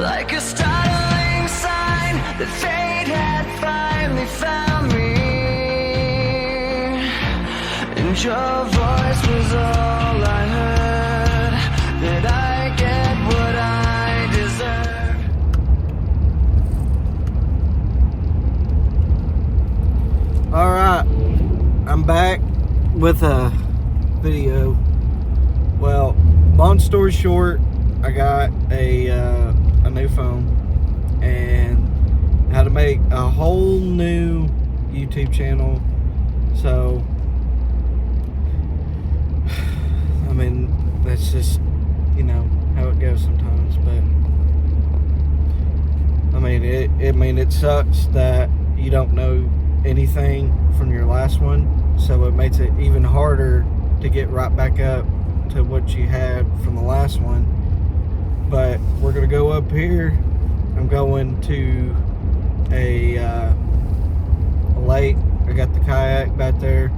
like a startling sign that fate had finally found me, and your voice was all I heard, that I get what I deserve. All right, I'm back with a video. Well, long story short, I got a new phone and had to make a whole new YouTube channel. So, I mean, that's just, you know, how it goes sometimes. But I mean, it sucks that you don't know anything from your last one, so it makes it even harder to get right back up to what you had from the last one. But we're gonna go up here. I'm going to a lake. I got the kayak back there,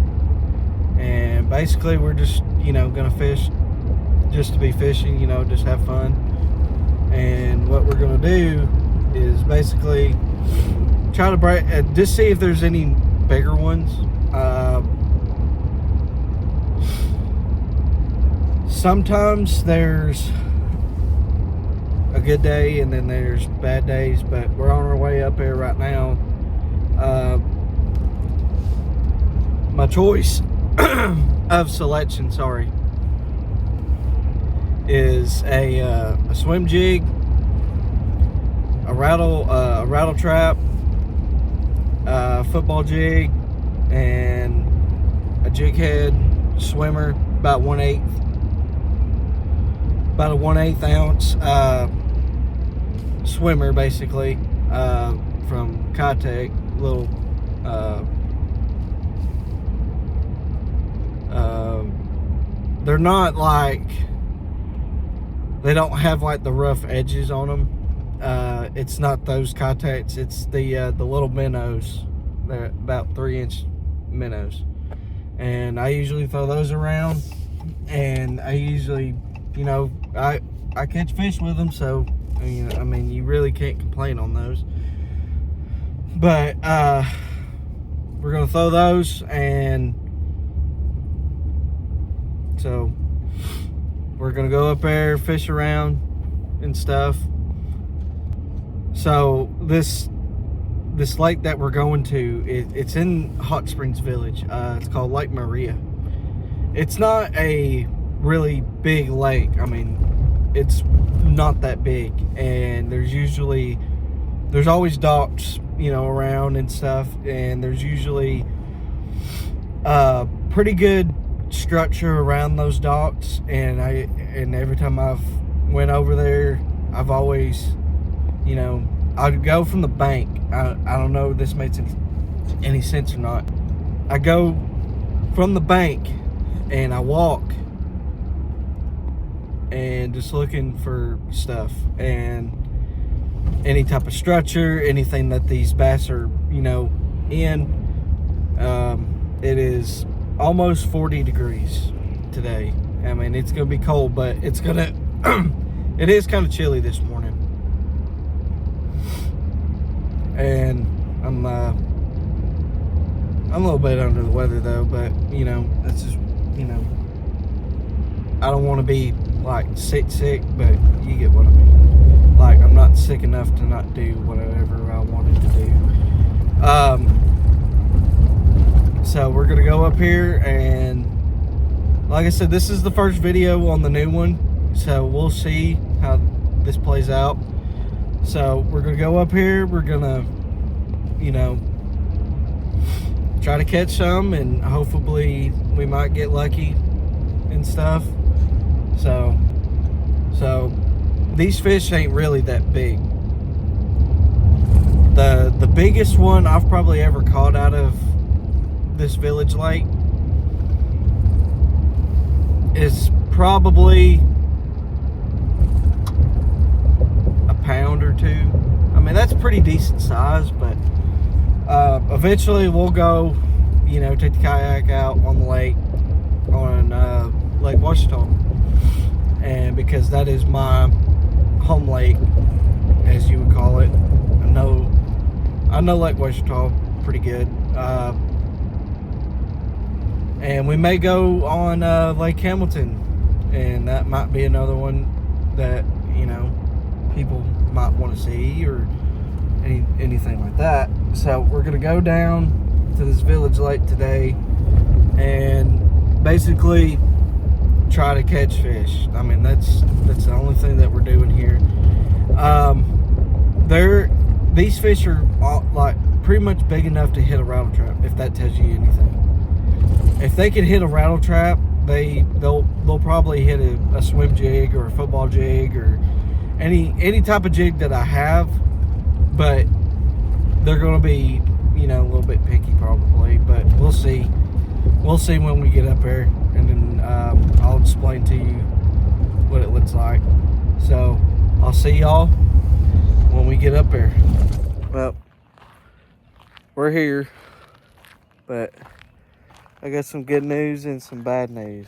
and basically we're just, you know, gonna fish just to be fishing, you know, just have fun. And what we're gonna do is basically try to break, just see if there's any bigger ones. Sometimes there's a good day and then there's bad days, but we're on our way up there right now. My choice of selection, is a swim jig, a rattle trap, football jig, and a jig head swimmer, about a 1/8 ounce swimmer, basically, from Kitech. Little they're not like, they don't have like the rough edges on them. It's not those Kitechs, it's the little minnows. They're about 3-inch minnows, and I usually throw those around, and I usually, you know, I catch fish with them, so, you know, I mean, you really can't complain on those. But we're gonna throw those, and so we're gonna go up there, fish around and stuff. So this lake that we're going to, it's in Hot Springs Village. It's called Lake Maria. It's not a really big lake. I mean, it's not that big, and there's always docks, you know, around and stuff, and there's usually pretty good structure around those docks. And every time I've went over there, I've always, you know, I'd go from the bank. I don't know if this makes any sense or not. I go from the bank and I walk and just looking for stuff, and any type of structure, anything that these bass are, you know, in. It is almost 40 degrees today. I mean, it's gonna be cold, but it's gonna it is kind of chilly this morning, and I'm a little bit under the weather though. But, you know, that's just, you know, I don't want to be like sick, but you get what I mean. Like, I'm not sick enough to not do whatever I wanted to do. So we're gonna go up here, and like I said, this is the first video on the new one, so we'll see how this plays out. So we're gonna go up here, we're gonna, you know, try to catch some, and hopefully we might get lucky and stuff. So these fish ain't really that big. The biggest one I've probably ever caught out of this village lake is probably a pound or two. I mean, that's pretty decent size. But eventually we'll go, you know, take the kayak out on the lake, on Lake Washita, and because that is my home lake, call it. I know Lake Ouachita pretty good. And we may go on Lake Hamilton, and that might be another one that, you know, people might want to see, or anything like that. So we're gonna go down to this village lake today and basically try to catch fish. I mean, that's the only thing that we're doing here. These fish are all, like, pretty much big enough to hit a rattle trap, if that tells you anything. If they can hit a rattle trap, they'll probably hit a swim jig or a football jig or any type of jig that I have, but they're going to be, you know, a little bit picky probably, but we'll see when we get up there, and then I'll explain to you what it looks like. So I'll see y'all when we get up there. Well, we're here, but I got some good news and some bad news.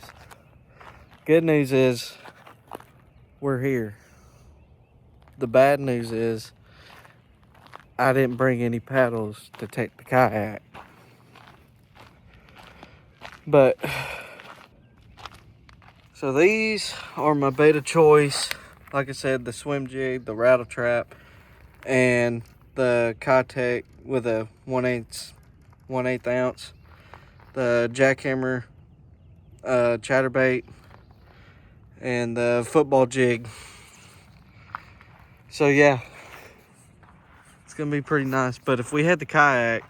Good news is we're here. The bad news is I didn't bring any paddles to take the kayak. But so these are my beta choice. Like I said, the swim jig, the rattle trap, and the Kitech with a 1/8 ounce, the jackhammer chatterbait, and the football jig. So yeah, it's gonna be pretty nice. But if we had the kayak,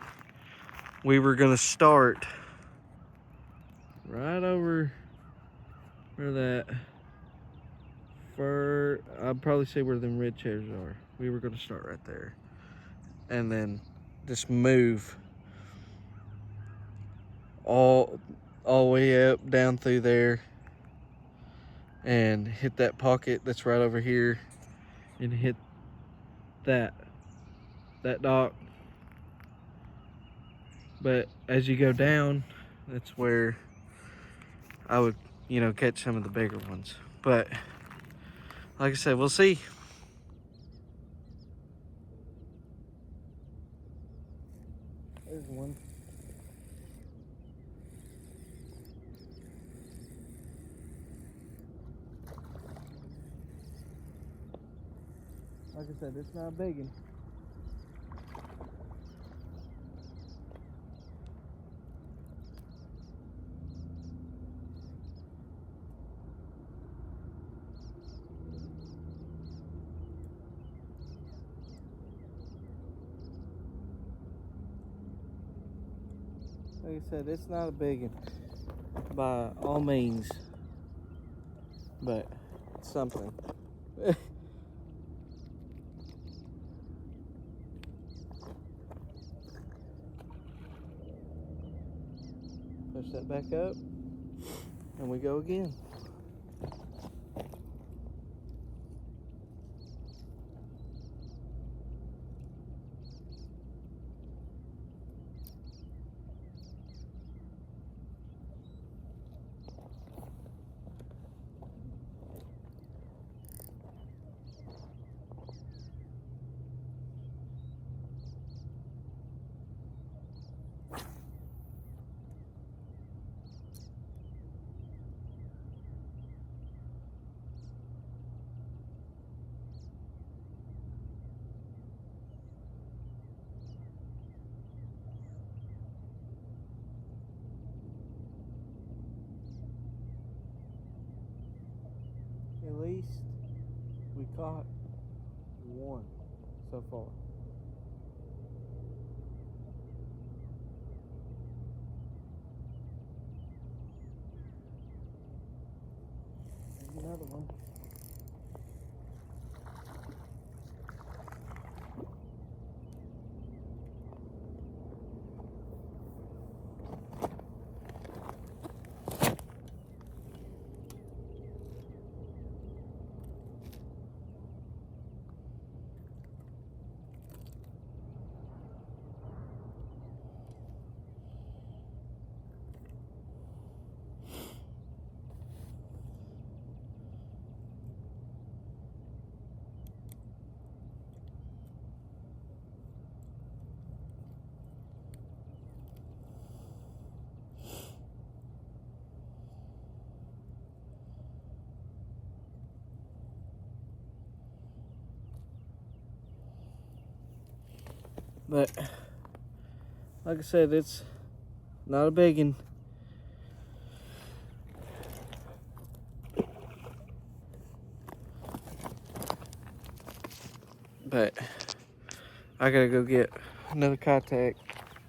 we were gonna start right over where that I'd probably say where them red chairs are. We were gonna start right there, and then just move all the way up down through there and hit that pocket that's right over here and hit that dock. But as you go down, that's where I would, you know, catch some of the bigger ones. But like I said, we'll see. There's one. Like I said, it's not a big one. Like I said, it's not a big one by all means, but it's something. Push that back up, and we go again. At least we caught one so far. There's another one. But like I said, it's not a big one. But I gotta go get another contact,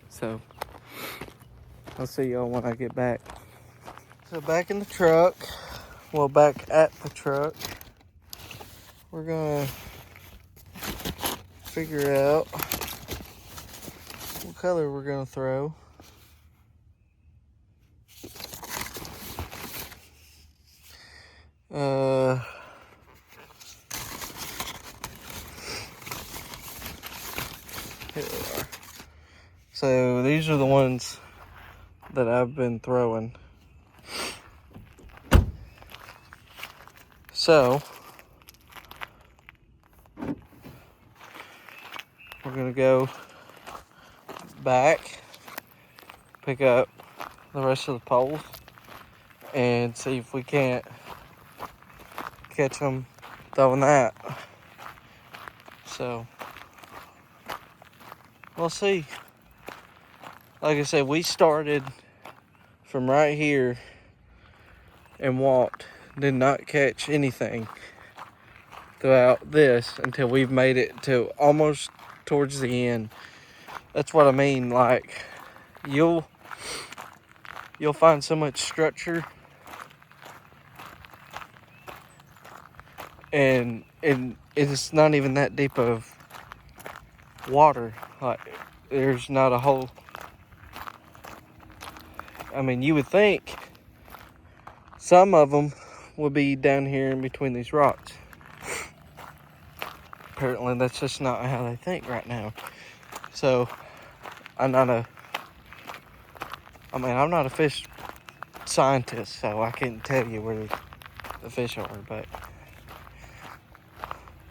so I'll see y'all when I get back. So back in the truck, well, back at the truck, we're gonna figure out what color we're gonna throw. Here they are. So these are the ones that I've been throwing. So we're gonna go back, pick up the rest of the poles, and see if we can't catch them throwing that. So we'll see. Like I said, we started from right here and walked, did not catch anything throughout this until we've made it to almost towards the end. That's what I mean. Like, you'll find so much structure, and it's not even that deep of water. Like, there's not a whole, I mean, you would think some of them would be down here in between these rocks. Apparently that's just not how they think right now. So I'm not a fish scientist, so I can't tell you where the fish are,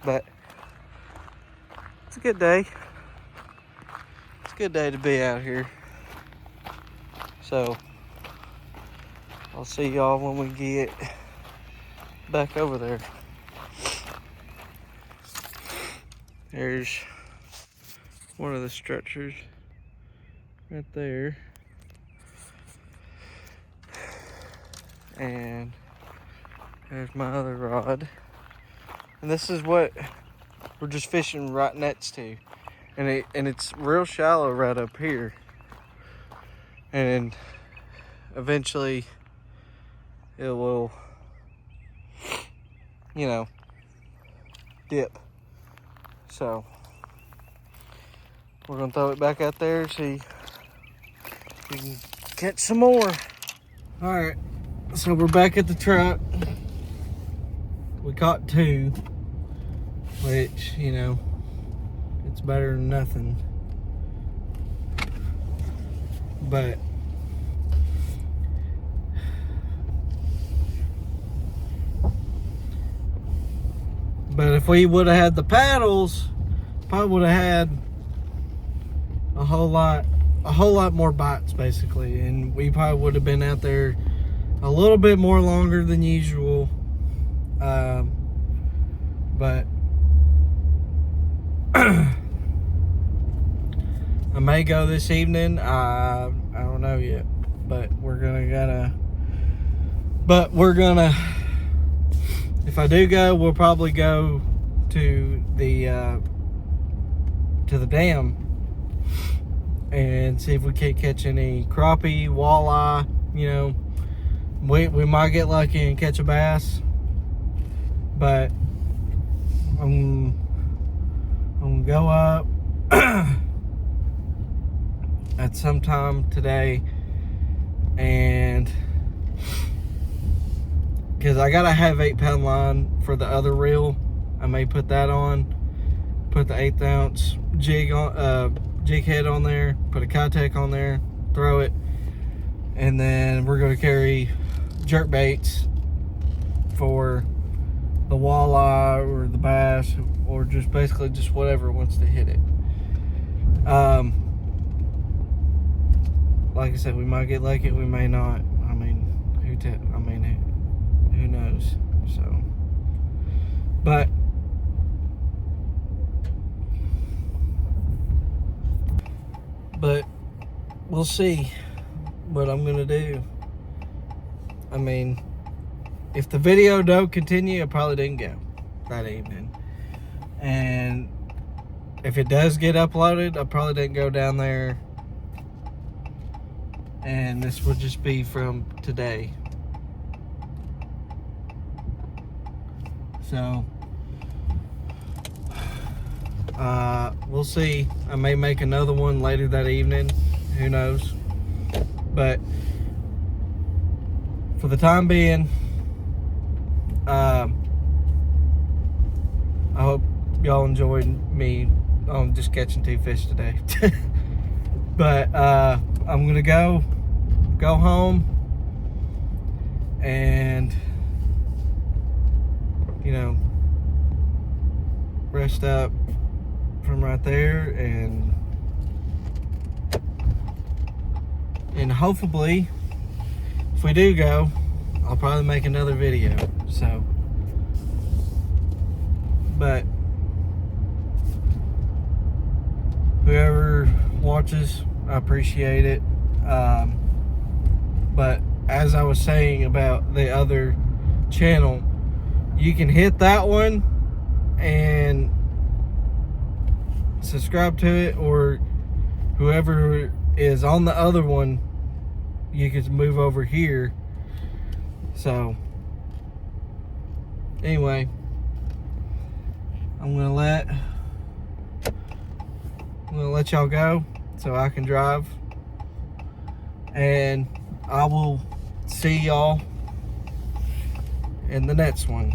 but it's a good day. It's a good day to be out here. So I'll see y'all when we get back over there. There's one of the structures right there. And there's my other rod. And this is what we're just fishing right next to. And it's real shallow right up here. And eventually it will, dip. So we're gonna throw it back out there, see if we can catch some more. All right, so we're back at the truck. We caught 2, which, it's better than nothing. But if we would have had the paddles, probably would have had a whole lot more bites, basically, and we probably would have been out there a little bit more longer than usual. But I may go this evening. I don't know yet, but we're gonna. If I do go, we'll probably go to the dam and see if we can't catch any crappie, walleye. We might get lucky and catch a bass, but I'm gonna go up at some time today, and because I gotta have 8-pound line for the other reel, I may put that on, put the 1/8 ounce jig head on there, put a Keitech on there, throw it, and then we're gonna carry jerk baits for the walleye or the bass, or just basically just whatever wants to hit it. Like I said, we might get lucky, we may not. I mean, who knows? So, but we'll see what I'm gonna do. I mean, if the video don't continue, I probably didn't go that evening. And if it does get uploaded, I probably didn't go down there. And this would just be from today. So, we'll see. I may make another one later that evening. Who knows? But for the time being, I hope y'all enjoyed me on just catching 2 fish today. But I'm gonna go home and, you know, rest up from right there, and hopefully if we do go, I'll probably make another video. So, but whoever watches, I appreciate it. But as I was saying about the other channel, you can hit that one and subscribe to it, or whoever is on the other one, you can move over here. So anyway, I'm gonna let y'all go so I can drive, and I will see y'all in the next one.